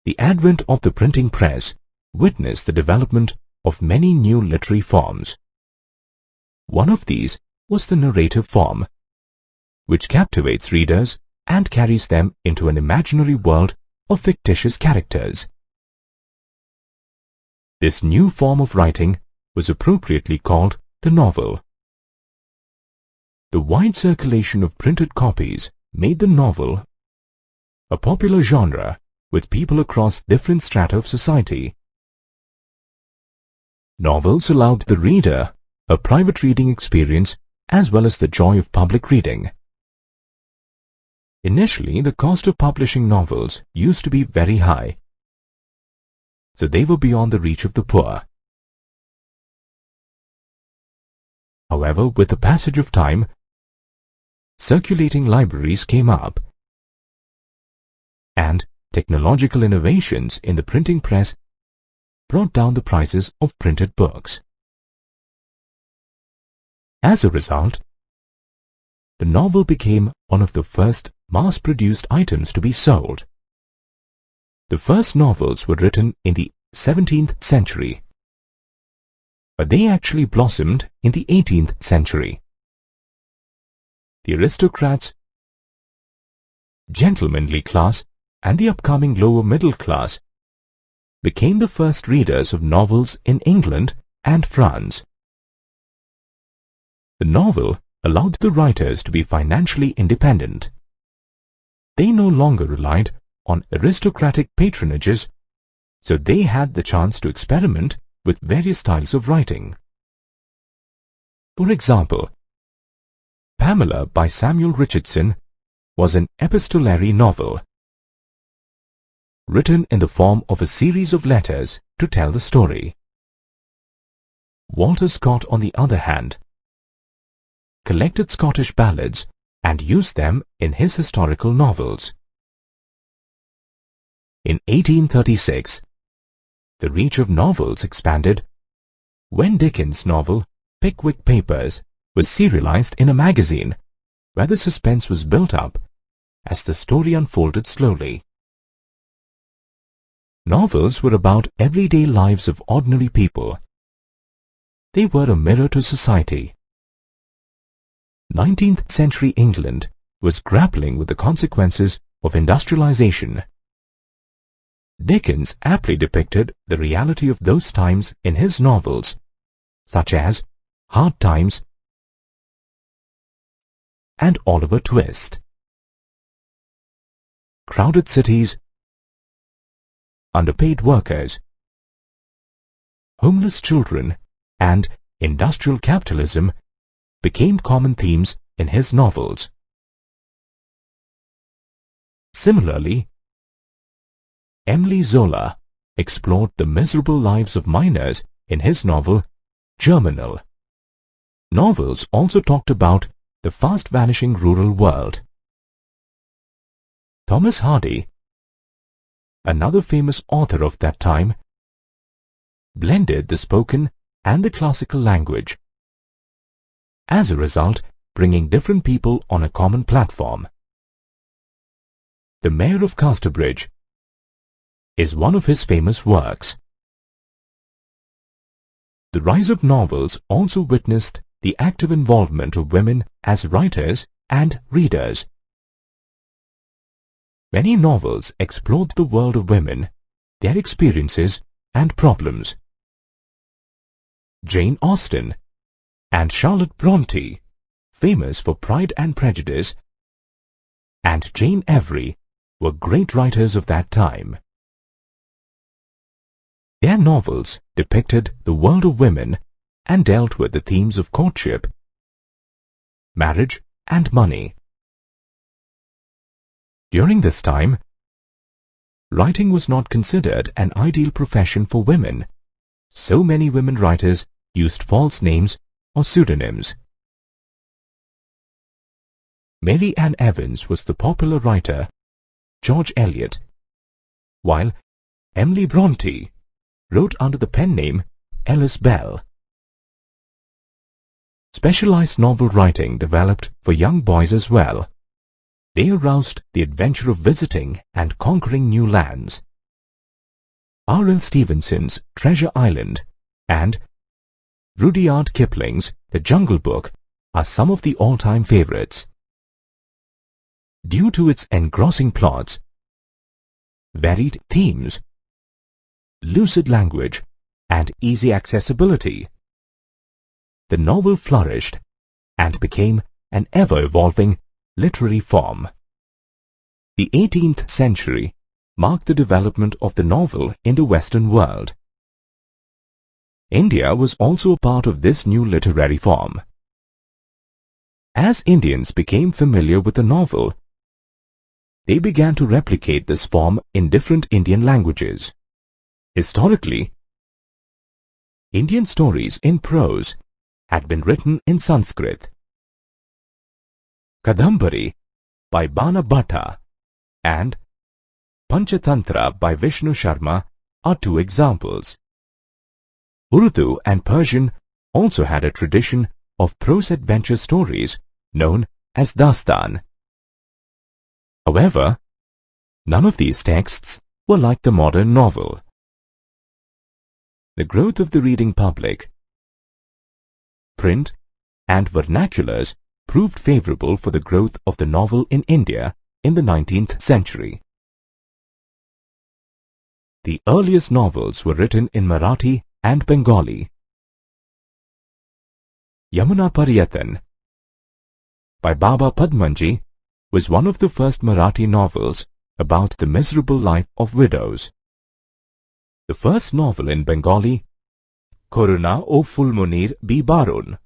The advent of the printing press witnessed the development of many new literary forms. One of these was the narrative form, which captivates readers and carries them into an imaginary world of fictitious characters. This new form of writing was appropriately called the novel. The wide circulation of printed copies made the novel a popular genre with people across different strata of society. Novels allowed the reader a private reading experience as well as the joy of public reading. Initially, the cost of publishing novels used to be very high, so they were beyond the reach of the poor. However, with the passage of time, circulating libraries came up, and technological innovations in the printing press brought down the prices of printed books. As a result, the novel became one of the first mass-produced items to be sold. The first novels were written in the 17th century, but they actually blossomed in the 18th century. The aristocrats, gentlemanly class, and the upcoming lower middle class became the first readers of novels in England and France. The novel allowed the writers to be financially independent. They no longer relied on aristocratic patronages, so they had the chance to experiment with various styles of writing. For example, Pamela by Samuel Richardson was an epistolary novel, written in the form of a series of letters to tell the story. Walter Scott, on the other hand, collected Scottish ballads and used them in his historical novels. In 1836, the reach of novels expanded when Dickens' novel Pickwick Papers was serialized in a magazine where the suspense was built up as the story unfolded slowly. Novels were about everyday lives of ordinary people. They were a mirror to society. 19th century England was grappling with the consequences of industrialization. Dickens aptly depicted the reality of those times in his novels, such as Hard Times and Oliver Twist. Crowded cities, underpaid workers, homeless children, and industrial capitalism became common themes in his novels. Similarly, Émile Zola explored the miserable lives of miners in his novel Germinal. Novels also talked about the fast-vanishing rural world. Thomas Hardy, another famous author of that time, blended the spoken and the classical language, as a result bringing different people on a common platform. The Mayor of Casterbridge is one of his famous works. The rise of novels also witnessed the active involvement of women as writers and readers. Many novels explored the world of women, their experiences and problems. Jane Austen and Charlotte Bronte, famous for Pride and Prejudice, and Jane Every were great writers of that time. Their novels depicted the world of women and dealt with the themes of courtship, marriage, and money. During this time, writing was not considered an ideal profession for women, so many women writers used false names or pseudonyms. Mary Ann Evans was the popular writer George Eliot, while Emily Bronte wrote under the pen name Ellis Bell. Specialized novel writing developed for young boys as well. They aroused the adventure of visiting and conquering new lands. R.L. Stevenson's Treasure Island and Rudyard Kipling's The Jungle Book are some of the all-time favorites. Due to its engrossing plots, varied themes, lucid language, and easy accessibility, the novel flourished and became an ever-evolving literary form. The 18th century marked the development of the novel in the Western world. India was also a part of this new literary form. As Indians became familiar with the novel, they began to replicate this form in different Indian languages. Historically, Indian stories in prose had been written in Sanskrit. Kadambari by Bana Bhatta and Panchatantra by Vishnu Sharma are two examples. Urdu and Persian also had a tradition of prose adventure stories known as Dastan. However, none of these texts were like the modern novel. The growth of the reading public, print, and vernaculars proved favorable for the growth of the novel in India in the 19th century. The earliest novels were written in Marathi and Bengali. Yamuna Pariyatan by Baba Padmanji was one of the first Marathi novels about the miserable life of widows. The first novel in Bengali, Corona o Fulmunir bi Barun,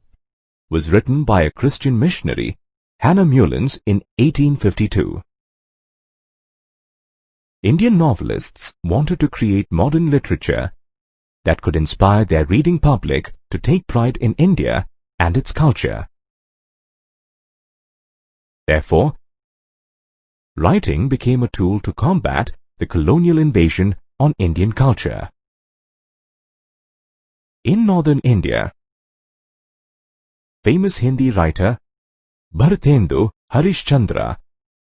was written by a Christian missionary, Hannah Mullins, in 1852. Indian novelists wanted to create modern literature that could inspire their reading public to take pride in India and its culture. Therefore, writing became a tool to combat the colonial invasion on Indian culture. In northern India, famous Hindi writer Bharathendu Harishchandra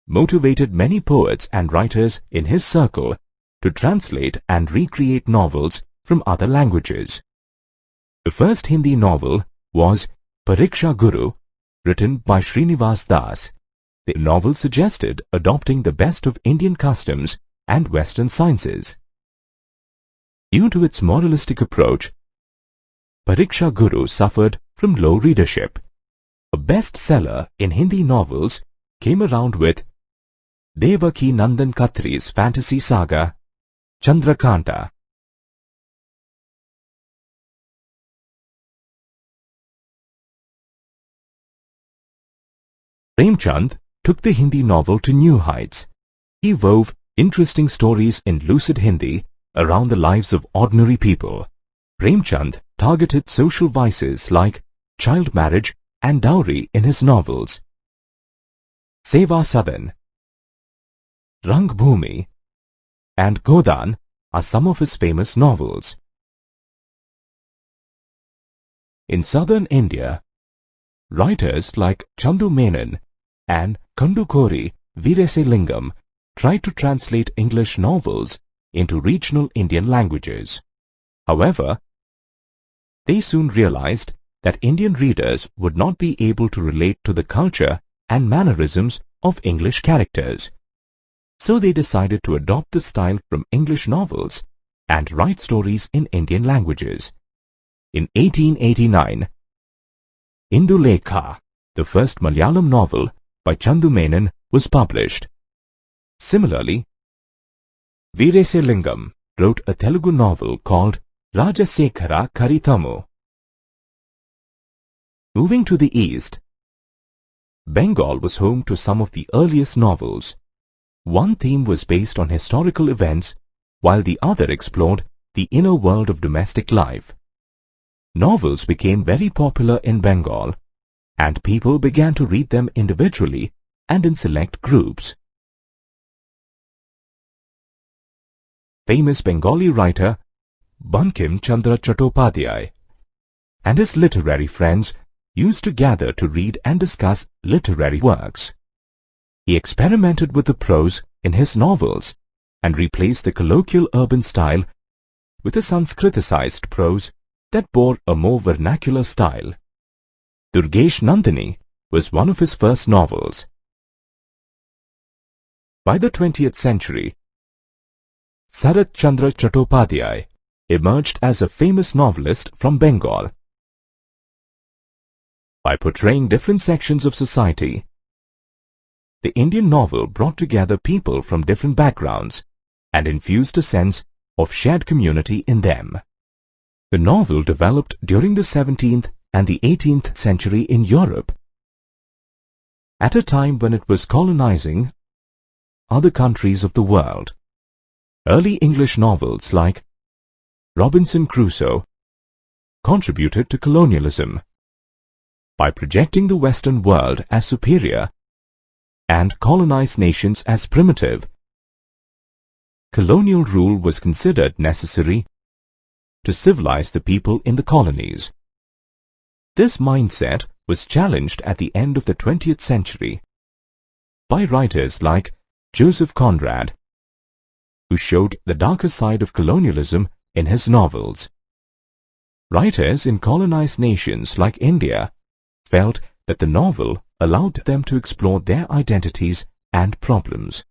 motivated many poets and writers in his circle to translate and recreate novels from other languages. The first Hindi novel was Pariksha Guru, written by Srinivas Das. The novel suggested adopting the best of Indian customs and Western sciences. Due to its moralistic approach, Pariksha Guru suffered from low readership. A bestseller in Hindi novels came around with Devaki Nandan Khatri's fantasy saga, Chandrakanta. Premchand took the Hindi novel to new heights. He wove interesting stories in lucid Hindi around the lives of ordinary people. Premchand targeted social vices like child marriage and dowry in his novels. Seva Sadan, Rang Bhumi, and Godan are some of his famous novels. In southern India, writers like Chandu Menon and Kandukori Veeraselingam tried to translate English novels into regional Indian languages. However, they soon realized that Indian readers would not be able to relate to the culture and mannerisms of English characters. So they decided to adopt the style from English novels and write stories in Indian languages. In 1889, Indulekha, the first Malayalam novel by Chandu Menon, was published. Similarly, Veeraselingam wrote a Telugu novel called Rajasekhara Karithamu. Moving to the east, Bengal was home to some of the earliest novels. One theme was based on historical events, while the other explored the inner world of domestic life. Novels became very popular in Bengal, and people began to read them individually and in select groups. Famous Bengali writer Bankim Chandra Chattopadhyay and his literary friends used to gather to read and discuss literary works. He experimented with the prose in his novels and replaced the colloquial urban style with a Sanskriticized prose that bore a more vernacular style. Durgesh Nandini was one of his first novels. By the 20th century, Sarat Chandra Chattopadhyay emerged as a famous novelist from Bengal. By portraying different sections of society, the Indian novel brought together people from different backgrounds and infused a sense of shared community in them. The novel developed during the 17th and the 18th century in Europe, at a time when it was colonizing other countries of the world. Early English novels like Robinson Crusoe contributed to colonialism by projecting the Western world as superior and colonized nations as primitive. Colonial rule was considered necessary to civilize the people in the colonies. This mindset was challenged at the end of the 20th century by writers like Joseph Conrad, who showed the darker side of colonialism in his novels. Writers in colonized nations like India felt that the novel allowed them to explore their identities and problems.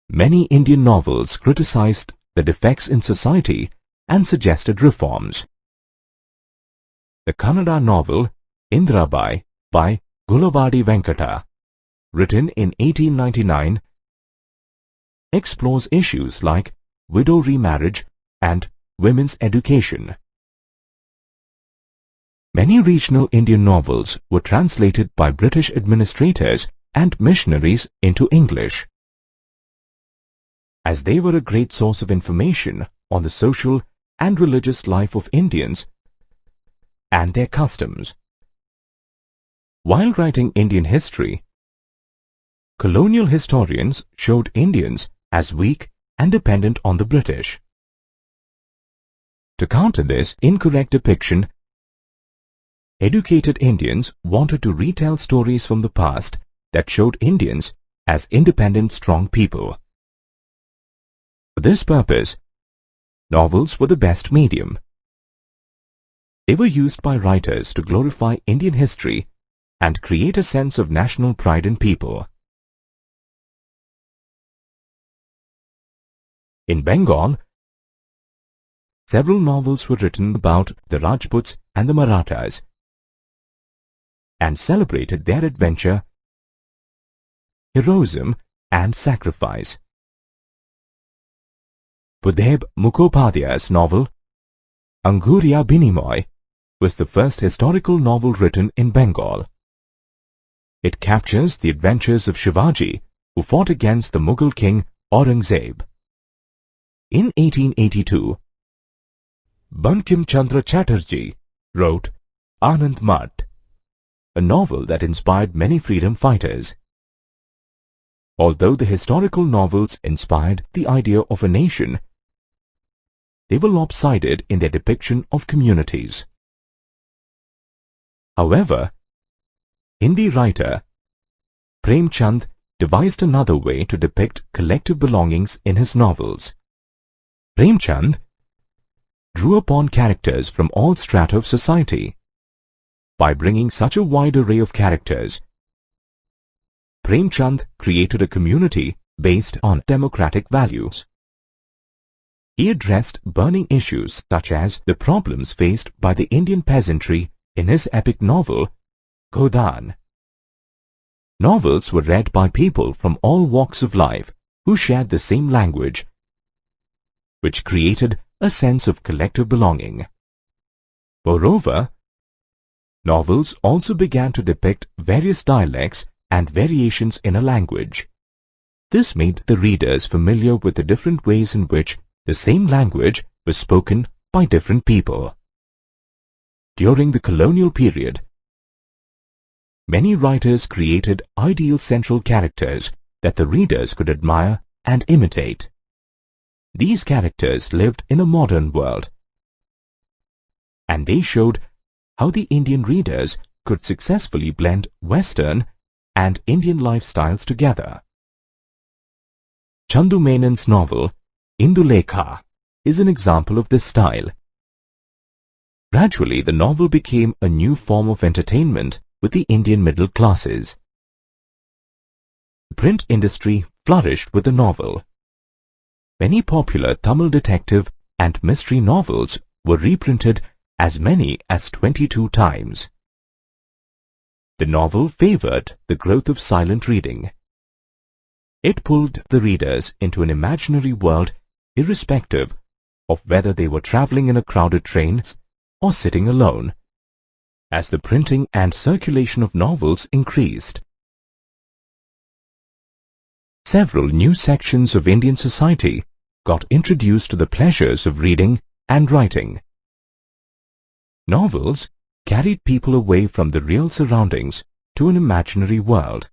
Many Indian novels criticized the defects in society and suggested reforms. The Kannada novel Indrabai by Gulavadi Venkata, written in 1899, explores issues like widow remarriage and women's education. Many regional Indian novels were translated by British administrators and missionaries into English, as they were a great source of information on the social and religious life of Indians and their customs. While writing Indian history, colonial historians showed Indians as weak and dependent on the British. To counter this incorrect depiction, educated Indians wanted to retell stories from the past that showed Indians as independent, strong people. For this purpose, novels were the best medium. They were used by writers to glorify Indian history and create a sense of national pride in people. In Bengal, several novels were written about the Rajputs and the Marathas and celebrated their adventure, heroism and sacrifice. Budeb Mukhopadhyay's novel Anguriya Binimoy was the first historical novel written in Bengal. It captures the adventures of Shivaji, who fought against the Mughal king Aurangzeb. In 1882, Bankim Chandra Chatterjee wrote Anand Math, a novel that inspired many freedom fighters. Although the historical novels inspired the idea of a nation, they were lopsided in their depiction of communities. However, Hindi writer Prem Chand devised another way to depict collective belongings in his novels. Prem Chand drew upon characters from all strata of society. By bringing such a wide array of characters, Prem Chand created a community based on democratic values. He addressed burning issues such as the problems faced by the Indian peasantry in his epic novel, Godan. Novels were read by people from all walks of life who shared the same language, which created a sense of collective belonging. Moreover, novels also began to depict various dialects and variations in a language. This made the readers familiar with the different ways in which the same language was spoken by different people. During the colonial period, many writers created ideal central characters that the readers could admire and imitate. These characters lived in a modern world, and they showed how the Indian readers could successfully blend Western and Indian lifestyles together. Chandu Menon's novel Indulekha is an example of this style. Gradually, the novel became a new form of entertainment with the Indian middle classes. The print industry flourished with the novel. Many popular Tamil detective and mystery novels were reprinted as many as 22 times. The novel favored the growth of silent reading. It pulled the readers into an imaginary world irrespective of whether they were traveling in a crowded train or sitting alone, as the printing and circulation of novels increased. Several new sections of Indian society got introduced to the pleasures of reading and writing. Novels carried people away from the real surroundings to an imaginary world.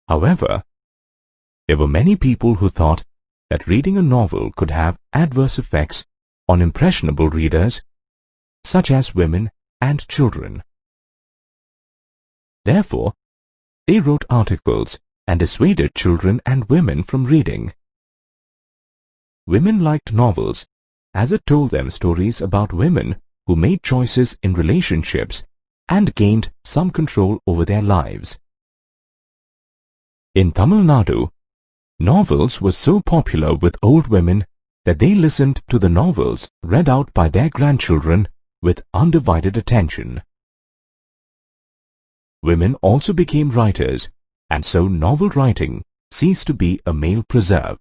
However, there were many people who thought that reading a novel could have adverse effects on impressionable readers, such as women and children. Therefore, they wrote articles and dissuaded children and women from reading. Women liked novels as it told them stories about women who made choices in relationships and gained some control over their lives. In Tamil Nadu, novels were so popular with old women that they listened to the novels read out by their grandchildren with undivided attention. Women also became writers, and so novel writing ceased to be a male preserve.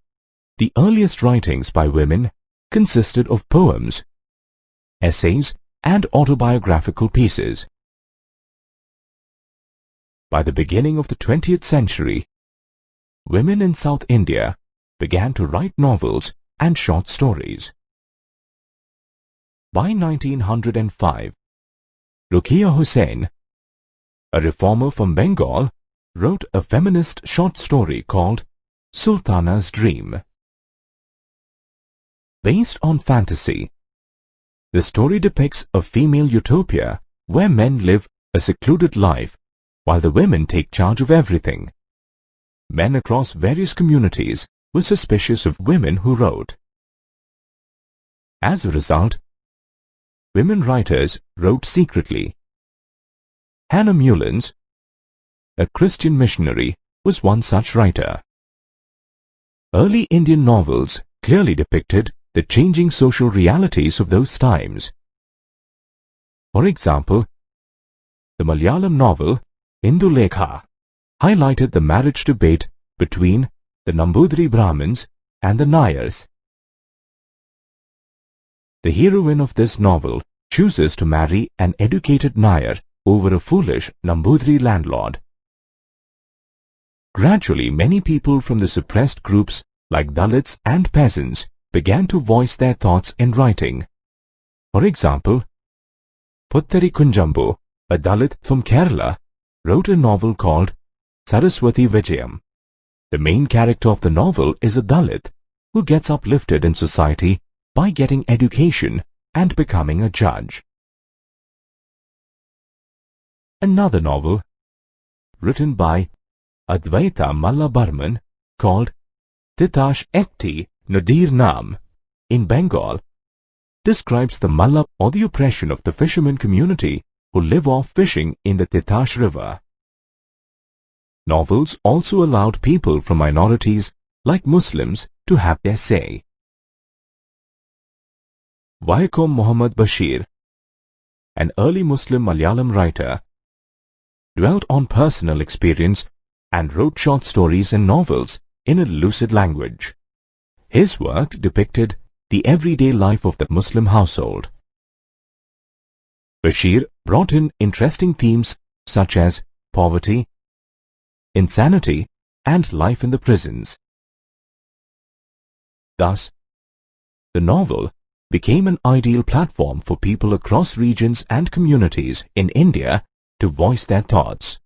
The earliest writings by women consisted of poems, essays, and autobiographical pieces. By the beginning of the 20th century, women in South India began to write novels and short stories. By 1905, Rukia Hussain, a reformer from Bengal, wrote a feminist short story called Sultana's Dream. Based on fantasy, the story depicts a female utopia where men live a secluded life while the women take charge of everything. Men across various communities were suspicious of women who wrote. As a result, women writers wrote secretly. Hannah Mullins, a Christian missionary, was one such writer. Early Indian novels clearly depicted the changing social realities of those times. For example, the Malayalam novel Indulekha highlighted the marriage debate between the Nambudiri Brahmins and the Nayars. The heroine of this novel chooses to marry an educated Nayar over a foolish Nambudiri landlord. Gradually, many people from the suppressed groups like Dalits and peasants began to voice their thoughts in writing. For example, Puttari Kunjambu, a Dalit from Kerala, wrote a novel called Saraswati Vijayam. The main character of the novel is a Dalit who gets uplifted in society by getting education and becoming a judge. Another novel, written by Advaita Malla Barman, called Titash Ekti Nadir Nam in Bengal, describes the Malla or the oppression of the fishermen community who live off fishing in the Titash River. Novels also allowed people from minorities like Muslims to have their say. Vaikom Muhammad Bashir, an early Muslim Malayalam writer, dwelt on personal experience and wrote short stories and novels in a lucid language. His work depicted the everyday life of the Muslim household. Bashir brought in interesting themes such as poverty, insanity, and life in the prisons. Thus, the novel became an ideal platform for people across regions and communities in India to voice their thoughts.